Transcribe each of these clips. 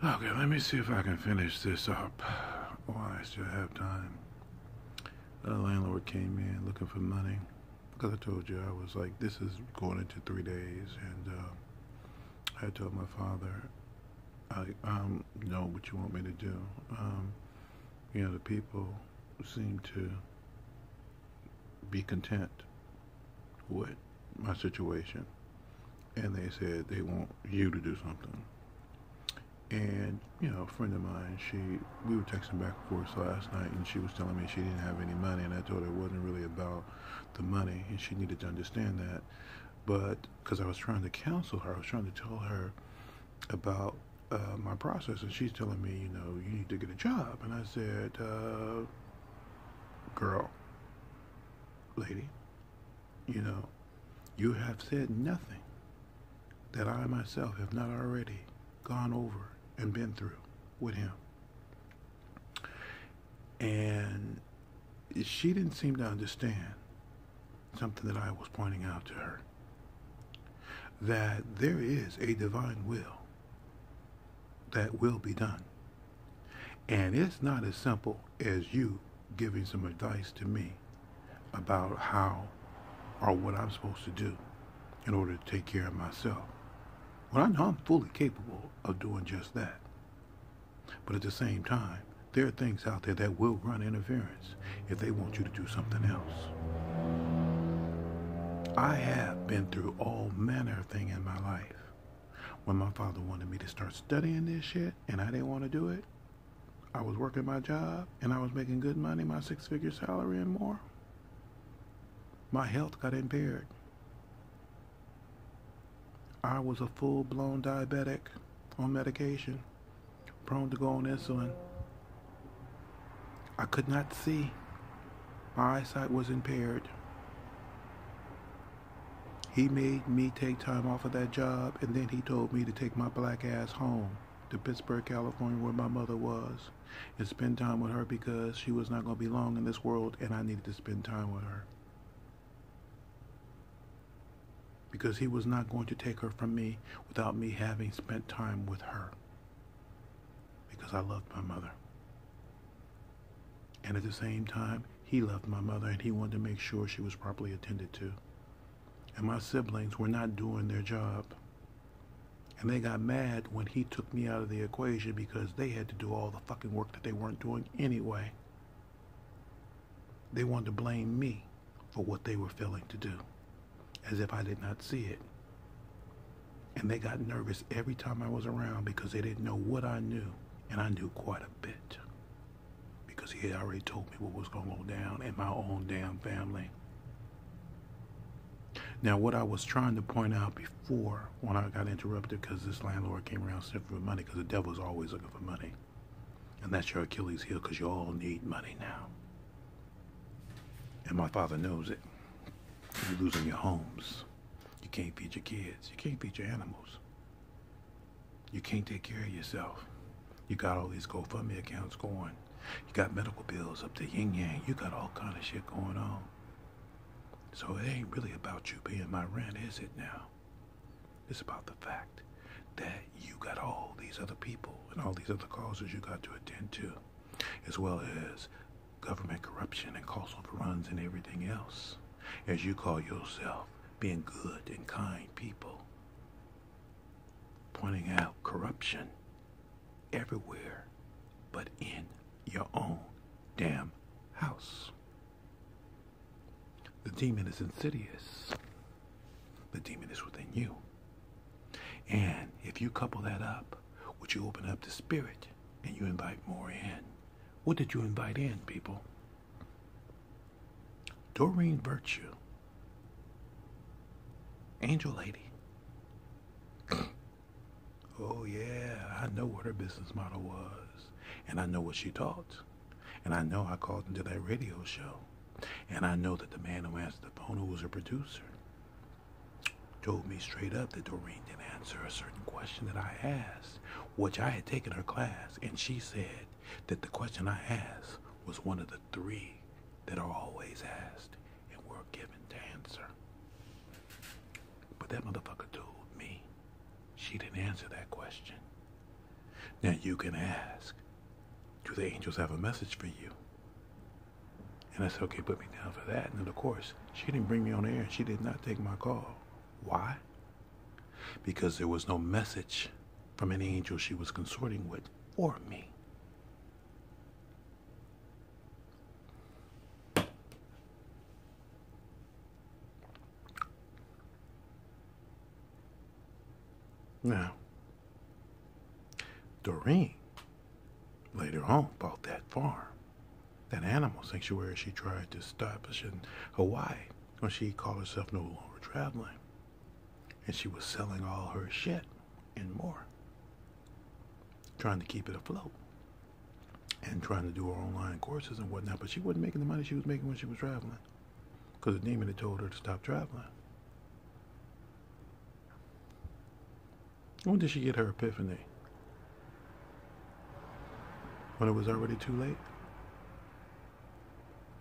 Okay, let me see if I can finish this up while I still have time. The landlord came in looking for money. Because I told you, I was like, this is going into 3 days. And I told my father, I know what you want me to do. The people seem to be content with my situation. And they said they want you to do something. And, a friend of mine, we were texting back and forth last night, and she was telling me she didn't have any money, and I told her it wasn't really about the money, and she needed to understand that. But, because I was trying to counsel her, I was trying to tell her about my process, and she's telling me, you need to get a job. And I said, girl, lady, you have said nothing that I myself have not already gone over and been through with him. And she didn't seem to understand something that I was pointing out to her. That there is a divine will that will be done. And it's not as simple as you giving some advice to me about how or what I'm supposed to do in order to take care of myself. Well, I know I'm fully capable of doing just that. But at the same time, there are things out there that will run interference if they want you to do something else. I have been through all manner of things in my life. When my father wanted me to start studying this shit and I didn't want to do it, I was working my job and I was making good money, my 6-figure salary and more. My health got impaired. I was a full-blown diabetic on medication, prone to go on insulin. I could not see. My eyesight was impaired. He made me take time off of that job, and then he told me to take my black ass home to Pittsburgh, California, where my mother was, and spend time with her because she was not going to be long in this world, and I needed to spend time with her. Because he was not going to take her from me without me having spent time with her. Because I loved my mother. And at the same time, he loved my mother and he wanted to make sure she was properly attended to. And my siblings were not doing their job. And they got mad when he took me out of the equation because they had to do all the fucking work that they weren't doing anyway. They wanted to blame me for what they were failing to do, as if I did not see it. And they got nervous every time I was around because they didn't know what I knew, and I knew quite a bit. Because he had already told me what was going to go down in my own damn family. Now, what I was trying to point out before, when I got interrupted because this landlord came around sniffing for money, because the devil's always looking for money. And that's your Achilles heel, because you all need money now. And my father knows it. You're losing your homes. You can't feed your kids. You can't feed your animals. You can't take care of yourself. You got all these GoFundMe accounts going. You got medical bills up to yin yang. You got all kind of shit going on. So it ain't really about you paying my rent, is it now? It's about the fact that you got all these other people and all these other causes you got to attend to, as well as government corruption and cost overruns and everything else, as you call yourself being good and kind people, pointing out corruption everywhere but in your own damn house. The demon is insidious. The demon is within you. And if you couple that up, would you open up the spirit and you invite more in? What did you invite in, people? Doreen Virtue. Angel Lady. Oh yeah, I know what her business model was. And I know what she taught. And I know I called into that radio show. And I know that the man who answered the phone, who was a producer, told me straight up that Doreen didn't answer a certain question that I asked, which I had taken her class, and she said that the question I asked was one of the 3 that are always asked and were given to answer. But that motherfucker told me she didn't answer that question. Now you can ask, do the angels have a message for you? And I said, okay, put me down for that. And then, of course, she didn't bring me on air. She did not take my call. Why? Because there was no message from an angel she was consorting with for me. Now, Doreen later on bought that farm, that animal sanctuary she tried to establish in Hawaii when she called herself no longer traveling. And she was selling all her shit and more, trying to keep it afloat and trying to do her online courses and whatnot. But she wasn't making the money she was making when she was traveling, because the demon had told her to stop traveling. When did she get her epiphany? When it was already too late?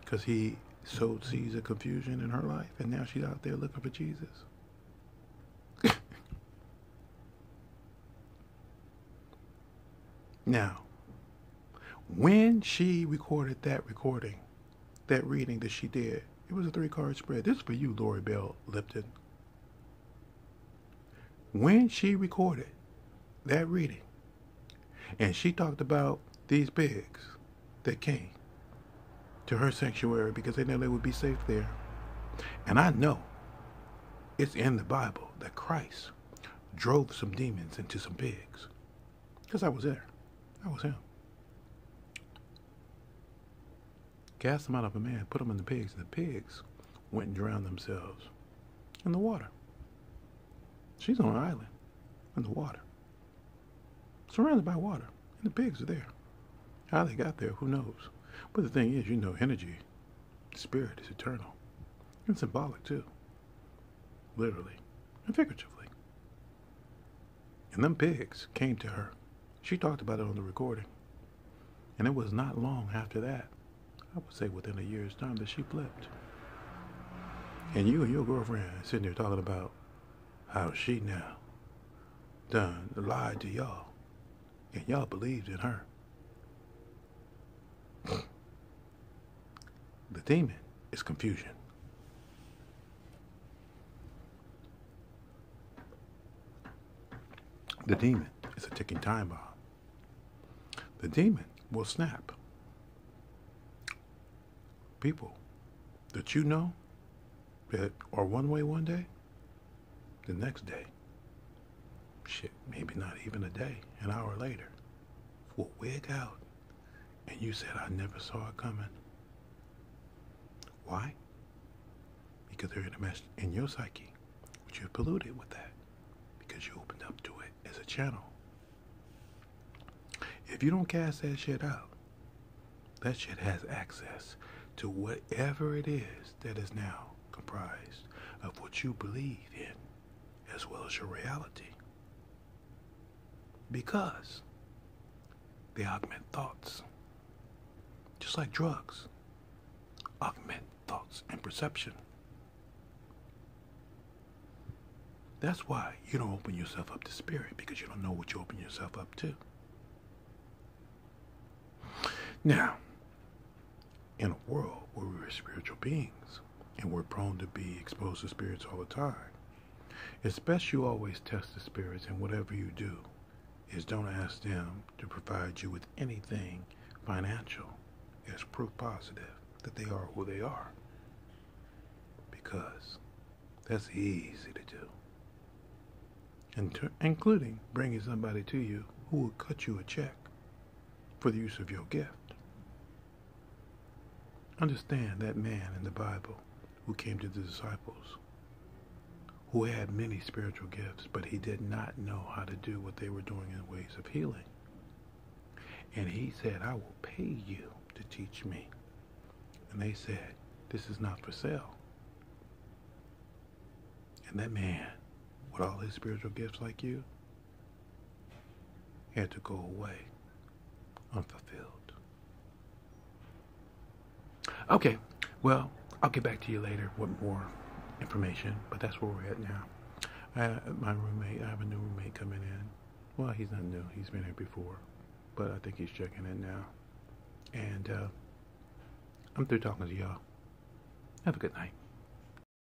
Because he sowed seeds of confusion in her life, and now she's out there looking for Jesus. Now, when she recorded that recording, that reading that she did, it was a 3-card spread. This is for you, Lori Bell Lipton. When she recorded that reading, and she talked about these pigs that came to her sanctuary because they knew they would be safe there. And I know it's in the Bible that Christ drove some demons into some pigs. Because I was there. That was him. Cast them out of a man, put them in the pigs, and the pigs went and drowned themselves in the water. She's on an island in the water, surrounded by water, and the pigs are there. How they got there, who knows? But the thing is, energy, spirit is eternal. And symbolic too. Literally and figuratively. And them pigs came to her. She talked about it on the recording. And it was not long after that, I would say within a year's time, that she flipped. And you and your girlfriend sitting there talking about how she now done lied to y'all. And y'all believed in her. The demon is confusion. The demon is a ticking time bomb. The demon will snap. People that you know that are one way one day, the next day, shit, maybe not even a day, an hour later, will wig out. And you said, I never saw it coming. Why? Because they're in your psyche, which you've polluted with that, because you opened up to it as a channel. If you don't cast that shit out, that shit has access to whatever it is that is now comprised of what you believe in, as well as your reality. Because they augment thoughts. Just like drugs augment thoughts and perception. That's why you don't open yourself up to spirit, because you don't know what you open yourself up to. Now, in a world where we're spiritual beings and we're prone to be exposed to spirits all the time, it's best you always test the spirits, and whatever you do is don't ask them to provide you with anything financial as proof positive that they are who they are, because that's easy to do, including bringing somebody to you who will cut you a check for the use of your gift. Understand that man in the Bible who came to the disciples, who had many spiritual gifts, but he did not know how to do what they were doing in ways of healing. And he said, I will pay you to teach me. And they said, this is not for sale. And that man, with all his spiritual gifts like you, had to go away unfulfilled. Okay, well, I'll get back to you later with more information, but that's where we're at now. I have a new roommate coming in, Well, he's not new. He's been here before. But I think he's checking in now. And I'm through talking to y'all. Have a good night.